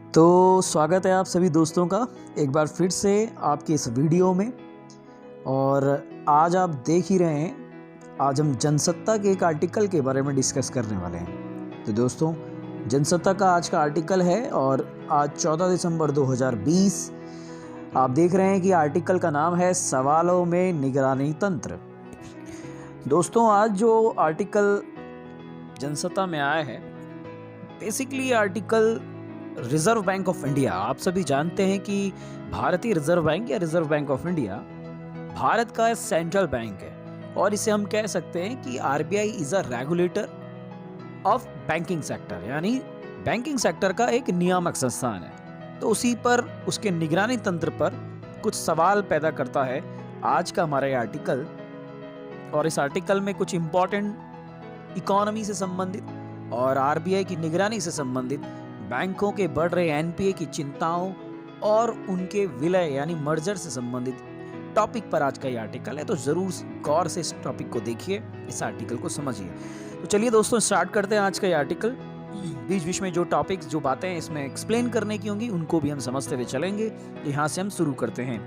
तो स्वागत है आप सभी दोस्तों का एक बार फिर से आपके इस वीडियो में। और आज आप देख ही रहे हैं, आज हम जनसत्ता के एक आर्टिकल के बारे में डिस्कस करने वाले हैं। तो दोस्तों, जनसत्ता का आज का आर्टिकल है और आज 14 दिसंबर 2020। आप देख रहे हैं कि आर्टिकल का नाम है सवालों में निगरानी तंत्र। दोस्तों, आज जो आर्टिकल जनसत्ता में आया है, basically article reserve bank of India. आप सभी जानते हैं कि भारतीय रिजर्व बैंक या reserve bank of India Bharat का सेंट्रल बैंक है और इसे हम कह सकते हैं कि RBI is a regulator of banking sector, यानी बैंकिंग सेक्टर का एक नियामक संस्थान है। तो उसी पर, उसके निगरानी तंत्र पर कुछ सवाल पैदा करता है आज का हमारा ये आर्टिकल। और इस आर्टिकल में कुछ इंपॉर्टेंट इकोनॉमी से संबंधित और आरबीआई की निगरानी से संबंधित, बैंकों के बढ़ रहे एनपीए की चिंताओं और उनके विलय यानी मर्जर से संबंधित टॉपिक पर आज का ये आर्टिकल है। तो जरूर गौर से इस टॉपिक को देखिए, इस आर्टिकल को समझिए। तो चलिए दोस्तों, स्टार्ट करते हैं आज का ये आर्टिकल। बीच बीच में जो टॉपिक्स, जो बातें इसमें एक्सप्लेन करने की होंगी, उनको भी हम समझते हुए चलेंगे। यहाँ से हम शुरू करते हैं।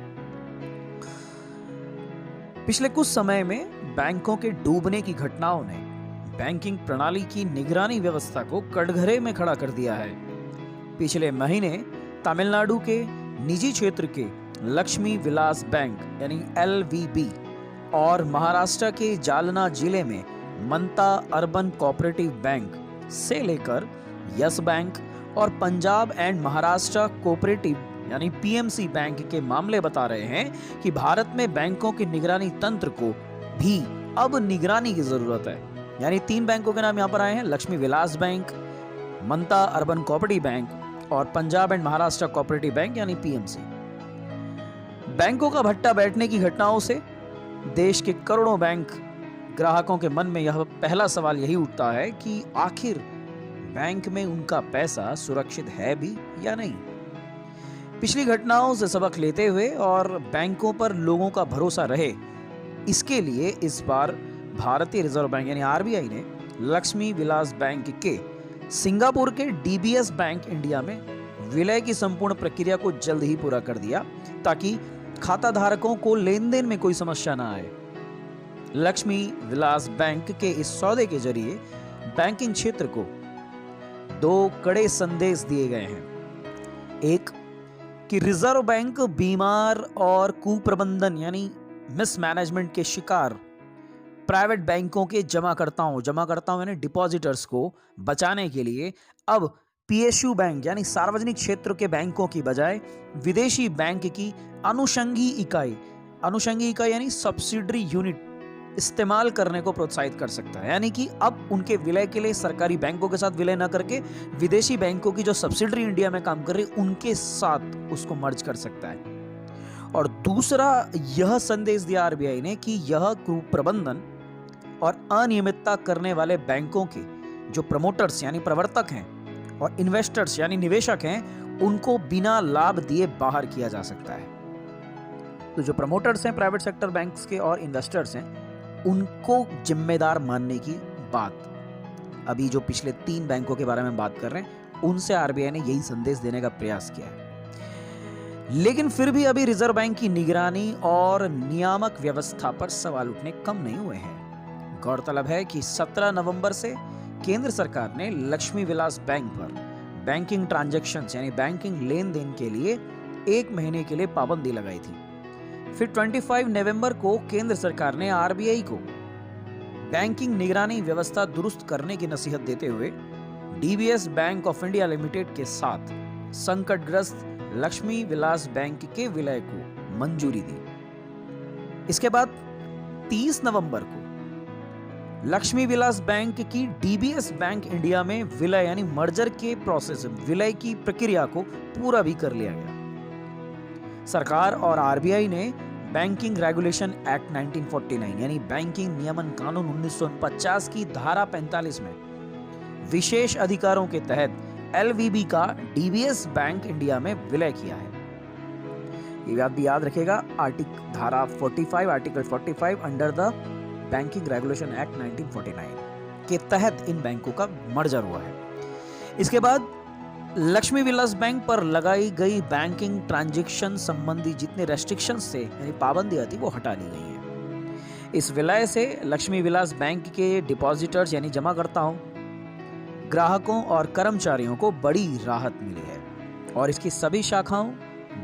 पिछले कुछ समय में बैंकों के डूबने की घटनाओं ने बैंकिंग प्रणाली की निगरानी व्यवस्था को कटघरे में खड़ा कर दिया है। पिछले महीने तमिलनाडु के निजी क्षेत्र के लक्ष्मी विलास बैंक यानी एलवीबी और महाराष्ट्र के जालना जिले में मनता अर्बन कोऑपरेटिव बैंक से लेकर यस बैंक और पंजाब एंड महाराष्ट्र कोऑपरेटिव यानी पीएमसी बैंक के मामले बता रहे हैं कि भारत में बैंकों के निगरानी तंत्र को भी अब निगरानी की जरूरत है। यानी 3 बैंकों के नाम यहाँ पर आए हैं, लक्ष्मी विलास बैंक, मनता अर्बन कोऑपरेटिव बैंक और Punjab and Maharashtra cooperative bank यानी पीएमसी। बैंकों का भट्टा बैठने की घटनाओं से देश के करोड़ों बैंक ग्राहकों के मन में यह पहला सवाल यही उठता है कि आखिर बैंक में उनका पैसा सुरक्षित है भी या नहीं। पिछली घटनाओं से सबक लेते हुए और बैंकों पर लोगों का भरोसा रहे, इसके लिए इस बार भारतीय रिजर्व बैंक यानी आरबीआई ने लक्ष्मी विलास बैंक के सिंगापुर के डीबीएस बैंक इंडिया में विलय की संपूर्ण प्रक्रिया को जल्द ही पूरा कर दिया, ताकि खाता धारकों को लेन देन में कोई समस्या ना आए। लक्ष्मी विलास बैंक के इस सौदे के जरिए बैंकिंग क्षेत्र को 2 कड़े संदेश दिए गए हैं। एक कि रिजर्व बैंक बीमार और कुप्रबंधन यानी मिसमैनेजमेंट के शिकार प्राइवेट बैंकों के जमाकर्ताओं यानी डिपॉजिटर्स को बचाने के लिए अब पीएसयू बैंक यानी सार्वजनिक क्षेत्र के बैंकों की बजाय विदेशी बैंक की अनुषंगी इकाई यानी सब्सिडरी यूनिट इस्तेमाल करने को प्रोत्साहित कर सकता है। यानी कि अब उनके विलय के लिए सरकारी बैंकों के साथ विलय न करके विदेशी बैंकों की जो सब्सिडरी इंडिया में काम कर रही है उनके साथ उसको मर्ज कर सकता है। और दूसरा, यह संदेश दिया आरबीआई ने कि यह कुप्रबंधन और अनियमितता करने वाले बैंकों के जो प्रमोटर्स यानी प्रवर्तक हैं और इन्वेस्टर्स यानी निवेशक हैं, उनको बिना लाभ दिए बाहर किया जा सकता है। तो जो प्रमोटर्स हैं प्राइवेट सेक्टर बैंक्स के और इन्वेस्टर्स हैं, उनको जिम्मेदार मानने की बात अभी जो पिछले 3 बैंकों के बारे में बात कर रहे हैं, उनसे आरबीआई ने यही संदेश देने का प्रयास किया है। लेकिन फिर भी अभी रिजर्व बैंक की निगरानी और नियामक व्यवस्था पर सवाल उठने कम नहीं हुए हैं। गौरतलब है कि 17 नवंबर से केंद्र सरकार ने लक्ष्मी विलास बैंक पर बैंकिंग ट्रांजैक्शंस यानी बैंकिंग लेन देन के लिए 1 महीने के लिए पाबंदी लगाई थी। फिर 25 नवंबर को केंद्र सरकार ने आरबीआई को बैंकिंग निगरानी व्यवस्था दुरुस्त करने की नसीहत देते हुए DBS bank of India limited के साथ संकटग्रस्त लक्ष्मी विलास बैंक के विलय को मंजूरी दी। इसके बाद 30 नवंबर को लक्ष्मी विलास बैंक की डीबीएस बैंक इंडिया में विलय यानी मर्जर के प्रोसेस, विलय की प्रक्रिया को पूरा भी कर लिया गया। सरकार और आरबीआई ने बैंकिंग रेगुलेशन एक्ट 1949 यानी बैंकिंग नियमन कानून 1949 की धारा 45 में विशेष अधिकारों के तहत एलवीबी का डीबीएस बैंक इंडिया में विलय किया है। ये बात भी याद रखेगा, article 45 under the banking regulation act 1949 के तहत इन बैंकों का मर्जर हुआ है। इसके बाद लक्ष्मी विलास बैंक पर लगाई गई बैंकिंग ट्रांजैक्शन संबंधी जितने रेस्ट्रिक्शंस थे यानी पाबंदियां थी वो हटा ली गई हैं। इस विलय से लक्ष्मी विलास बैंक के डिपॉजिटर्स यानी जमाकर्ताओं, ग्राहकों और कर्मचारियों को बड़ी राहत मिली है और इसकी सभी शाखाओं,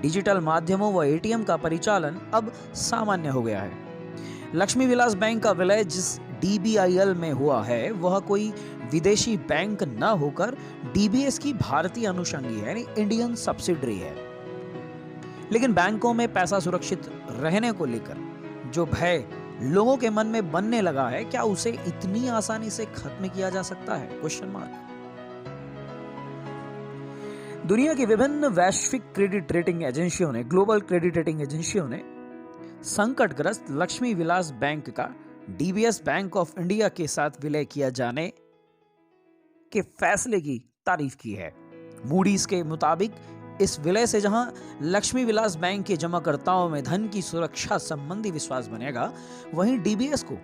डिजिटल माध्यमों व एटीएम का परिचालन अब सामान्य हो गया है। लक्ष्मी विलास बैंक का विलय जिस डीबीआईएल में हुआ है वह कोई विदेशी बैंक न होकर डीबीएस की भारतीय अनुषंगी है यानी इंडियन सब्सिडरी है। लेकिन बैंकों में पैसा सुरक्षित रहने को लेकर जो भय लोगों के मन में बनने लगा है, क्या उसे इतनी आसानी से खत्म किया जा सकता है? Question mark. दुनिया की विभिन्न वैश्विक क्रेडिट रेटिंग एजेंसियों ने, ग्लोबल क्रेडिट रेटिंग एजेंसियों ने संकटग्रस्त लक्ष्मी विलास बैंक का डीबीएस बैंक ऑफ इंडिया के साथ विलय किया जाने के फैसले की तारीफ की है। मूडीज के मुताबिक इस विलय से जहां लक्ष्मी विलास बैंक के जमाकर्ताओं में धन की सुरक्षा संबंधी विश्वास बनेगा, वहीं डीबीएस को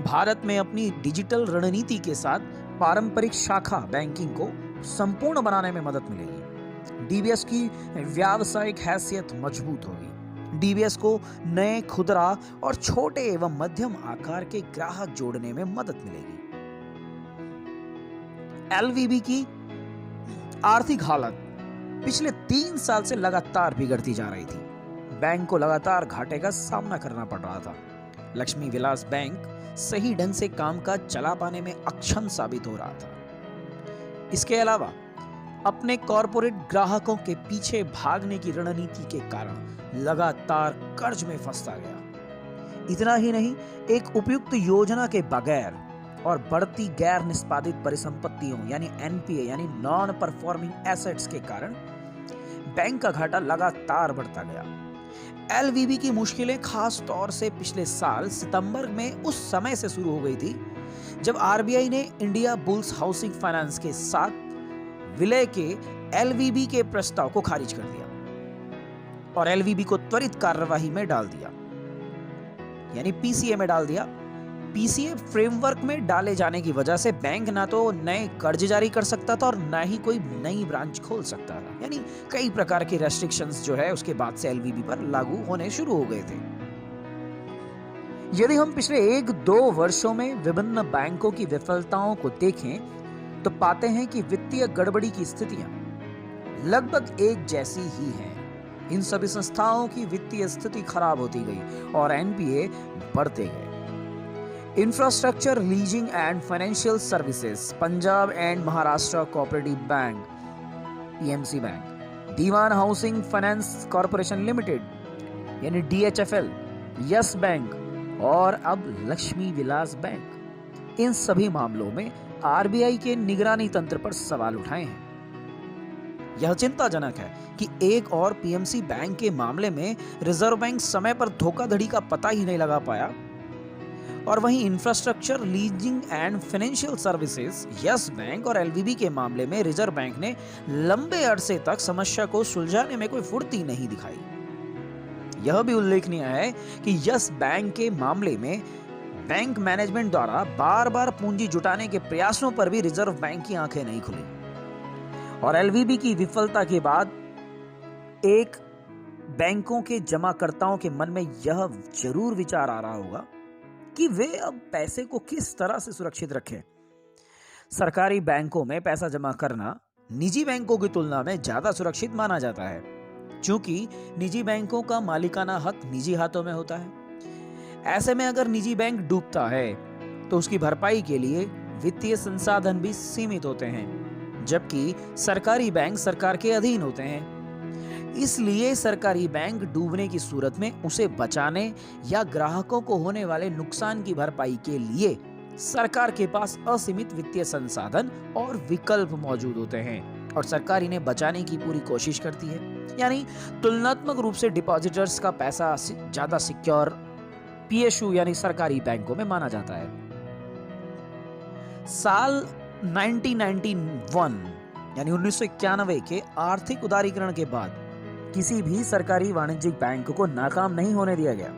भारत में अपनी डिजिटल रणनीति के साथ पारंपरिक शाखा बैंकिंग को संपूर्ण बनाने में मदद मिलेगी। डीबीएस की व्यावसायिक हैसियत मजबूत होगी। डीबीएस को नए खुदरा और छोटे एवं मध्यम आकार के ग्राहक जोड़ने में मदद मिलेगी। एलवीबी की आर्थिक हालत पिछले 3 साल से लगातार बिगड़ती जा रही थी। बैंक को लगातार घाटे का सामना करना पड़ रहा था। लक्ष्मी विलास बैंक सही ढंग से कामकाज चला पाने में अक्षम साबित हो रहा था। इसके अलावा अपने कॉरपोरेट ग्राहकों के पीछे भागने की रणनीति के कारण लगातार कर्ज में फंसता गया। इतना ही नहीं, एक उपयुक्त योजना के बगैर और बढ़ती गैर निष्पादित परिसंपत्तियों यानी एनपीए यानी नॉन परफॉर्मिंग एसेट्स के कारण बैंक का घाटा लगातार बढ़ता गया। एलवीबी की मुश्किलें खास तौर से पिछले साल सितंबर में उस समय से शुरू हो गई थी जब आरबीआई ने इंडिया बुल्स हाउसिंग फाइनेंस के साथ विलय के एलवीबी के प्रस्ताव को खारिज कर दिया और एलवीबी को त्वरित कार्यवाही में डाल दिया यानी पीसीए में डाल दिया। पीसीए फ्रेमवर्क में डाले जाने की वजह से बैंक ना तो नए कर्ज जारी कर सकता था और ना ही कोई नई ब्रांच खोल सकता था, यानी कई प्रकार के रेस्ट्रिक्शंस जो है उसके बाद से एलवीबी पर लागू होने शुरू हो गए थे। यदि हम पिछले 1-2 वर्षों में विभिन्न बैंकों की विफलताओं को देखें तो पाते हैं कि वित्तीय गड़बड़ी की स्थितियां लगभग एक जैसी ही हैं। इन सभी संस्थाओं की वित्तीय स्थिति खराब होती गई और एनपीए बढ़ते गए। Infrastructure leasing and financial services, Punjab and Maharashtra cooperative bank PMC bank, Dewan housing finance corporation limited यानी डीएचएफएल, यस बैंक और अब लक्ष्मी विलास बैंक, इन सभी मामलों में आरबीआई के निगरानी तंत्र पर सवाल उठाए हैं। यह चिंताजनक है कि एक और पीएमसी बैंक के मामले में रिजर्व बैंक समय पर धोखाधड़ी का पता ही नहीं लगा पाया और वहीं infrastructure leasing and financial services, Yes bank और एलवीबी के मामले में रिजर्व बैंक ने लंबे अरसे तक समस्या को सुलझाने में कोई फुर्ती नहीं दिखाई। यह भी उल्लेखनीय है कि यस बैंक के मामले में बैंक मैनेजमेंट द्वारा बार-बार पूंजी जुटाने के प्रयासों पर भी रिजर्व बैंक की आंखें नहीं खुली और एलवीबी की विफलता के बाद एक बैंकों के जमाकर्ताओं के मन में यह जरूर विचार आ रहा होगा कि वे अब पैसे को किस तरह से सुरक्षित रखें। सरकारी बैंकों में पैसा जमा करना निजी बैंकों की तुलना में ज्यादा सुरक्षित माना जाता है, क्योंकि निजी बैंकों का मालिकाना हक निजी हाथों में होता है। ऐसे में अगर निजी बैंक डूबता है तो उसकी भरपाई के लिए वित्तीय संसाधन भी सीमित होते हैं, जबकि सरकारी बैंक सरकार के अधीन होते हैं। इसलिए सरकारी बैंक डूबने की सूरत में उसे बचाने या ग्राहकों को होने वाले नुकसान की भरपाई के लिए सरकार के पास असीमित वित्तीय संसाधन और विकल्प मौजूद होते हैं और सरकार इन्हें बचाने की पूरी कोशिश करती है। यानी तुलनात्मक रूप से डिपॉजिटर्स का पैसा ज्यादा सिक्योर पीएसयू यानी सरकारी बैंकों में माना जाता है। साल 1991 यानी 1991 के आर्थिक उदारीकरण के बाद किसी भी सरकारी वाणिज्यिक बैंक को नाकाम नहीं होने दिया गया।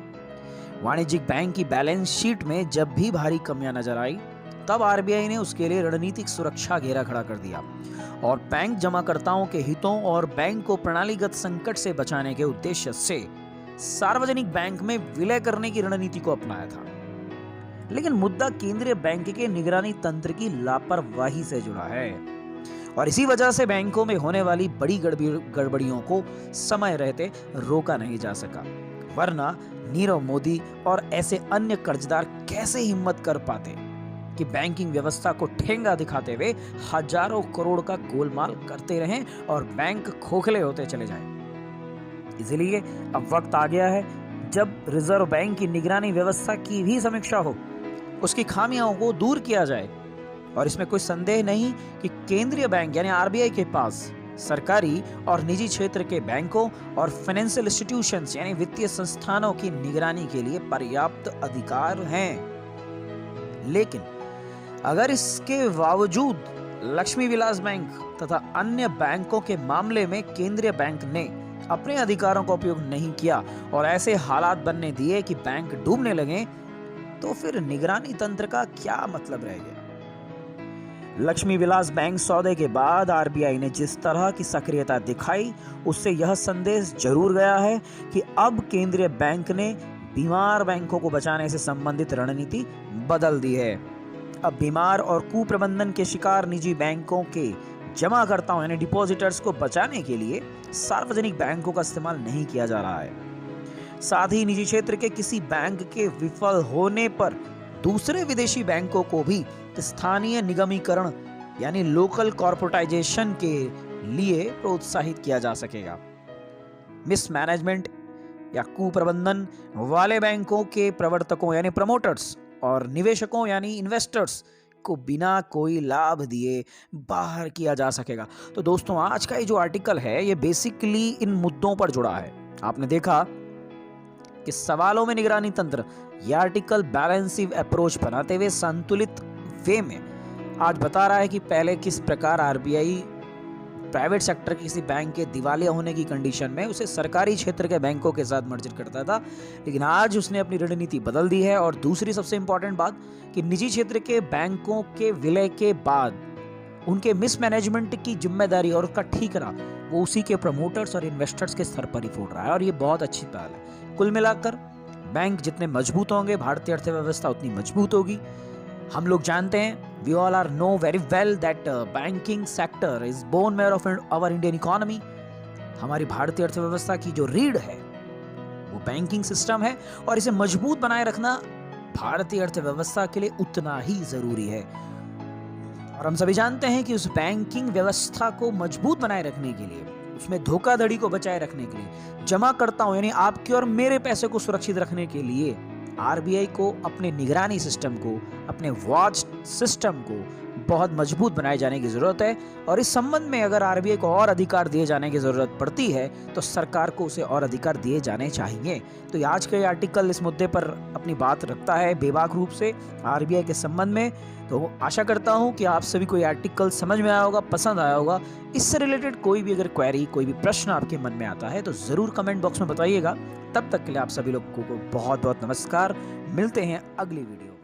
वाणिज्यिक बैंक की बैलेंस शीट में जब भी भारी कमियां नजर आई तब आरबीआई ने उसके लिए रणनीतिक सुरक्षा घेरा खड़ा कर दिया और बैंक जमाकर्ताओं के हितों और बैंक को प्रणालीगत संकट से बचाने के उद्देश्य से सार्वजनिक बैंक में विलय करने की रणनीति को अपनाया था। लेकिन मुद्दा केंद्रीय बैंक के निगरानी तंत्र की लापरवाही से जुड़ा है और इसी वजह से बैंकों में होने वाली बड़ी गड़बड़ियों को समय रहते रोका नहीं जा सका। वरना नीरव मोदी और ऐसे अन्य कर्जदार कैसे हिम्मत कर पाते कि बैंकिंग व्यवस्था को ठेंगा दिखाते हुए हजारों करोड़ का गोलमाल करते रहें और बैंक खोखले होते चले जाएं। इसलिए अब वक्त आ गया है जब रिजर्व बैंक की निगरानी व्यवस्था की भी समीक्षा हो, उसकी खामियों को दूर किया जाए। और इसमें कोई संदेह नहीं कि केंद्रीय बैंक यानी आरबीआई के पास सरकारी और निजी क्षेत्र के बैंकों और फाइनेंशियल इंस्टीट्यूशंस यानी वित्तीय संस्थानों की निगरानी के लिए पर्याप्त अधिकार हैं। लेकिन अगर इसके बावजूद लक्ष्मी विलास बैंक तथा अन्य बैंकों के मामले में केंद्रीय बैंक ने अपने अधिकारों का उपयोग नहीं किया और ऐसे हालात बनने दिए कि बैंक डूबने लगे, तो फिर निगरानी तंत्र का क्या मतलब रह गया। लक्ष्मी विलास बैंक सौदे के बाद आरबीआई ने जिस तरह की सक्रियता दिखाई, उससे यह संदेश जरूर गया है कि अब केंद्रीय बैंक ने बीमार बैंकों को बचाने से संबंधित रणनीति बदल दी है। अब बीमार और कुप्रबंधन के शिकार निजी बैंकों के जमाकर्ताओं यानी डिपॉजिटर्स को बचाने के लिए सार्वजनिक बैंकों का इस्तेमाल नहीं किया जा रहा है। साथ ही निजी क्षेत्र के किसी बैंक के विफल होने पर दूसरे विदेशी बैंकों को भी स्थानीय निगमीकरण यानी लोकल कॉर्पोरेटाइजेशन के लिए प्रोत्साहित किया जा सकेगा। मिसमैनेजमेंट या कुप्रबंधन वाले बैंकों के प्रवर्तकों यानी प्रमोटर्स और निवेशकों यानी इन्वेस्टर्स को बिना कोई लाभ दिए बाहर किया जा सकेगा। तो दोस्तों, आज का ये जो आर्टिकल है ये बेसिकली इन मुद्दों पर जुड़ा है। आपने देखा कि सवालों में निगरानी तंत्र, यह आर्टिकल बैलेंसिव अप्रोच बनाते हुए संतुलित वे में आज बता रहा है कि पहले किस प्रकार आरबीआई प्राइवेट सेक्टर के किसी बैंक के दिवालिया होने की कंडीशन में उसे सरकारी क्षेत्र के बैंकों के साथ मर्जर करता था, लेकिन आज उसने अपनी रणनीति बदल दी है। और दूसरी सबसे इंपॉर्टेंट बात कि निजी क्षेत्र के बैंकों के विलय के बाद उनके मिसमैनेजमेंट की जिम्मेदारी और उसका ठीकरा वो उसी के प्रमोटर्स और इन्वेस्टर्स के स्तर पर ही फोड़ रहा है और ये बहुत अच्छी पहल है। कुल मिलाकर बैंक जितने मजबूत होंगे, भारतीय अर्थव्यवस्था उतनी मजबूत होगी। हम लोग जानते हैं, we all are know very well that banking sector is bone marrow of our Indian economy। हमारी भारतीय अर्थव्यवस्था की जो रीढ़ है वो बैंकिंग सिस्टम है और इसे मजबूत बनाए रखना भारतीय अर्थव्यवस्था के लिए उतना ही जरूरी है। और हम सभी जानते हैं कि उस बैंकिंग व्यवस्था को मजबूत बनाए रखने के लिए, उसमें धोखाधड़ी को बचाए रखने के लिए, जमाकर्ताओं यानी आपके और मेरे पैसे को सुरक्षित रखने के लिए आरबीआई को अपने निगरानी सिस्टम को, अपने वॉच सिस्टम को बहुत मजबूत बनाए जाने की जरूरत है। और इस संबंध में अगर आरबीआई को और अधिकार दिए जाने की जरूरत पड़ती है तो सरकार को उसे और अधिकार दिए जाने चाहिए। तो आज का ये आर्टिकल इस मुद्दे पर अपनी बात रखता है बेबाक रूप से आरबीआई के संबंध में। तो आशा करता हूं कि आप सभी को ये आर्टिकल समझ में आया होगा, पसंद आया होगा। इससे रिलेटेड कोई भी अगर क्वेरी, कोई भी प्रश्न आपके मन में आता है तो जरूर कमेंट बॉक्स में बताइएगा। तब तक के लिए आप सभी लोगों को बहुत बहुत नमस्कार। मिलते हैं अगली वीडियो।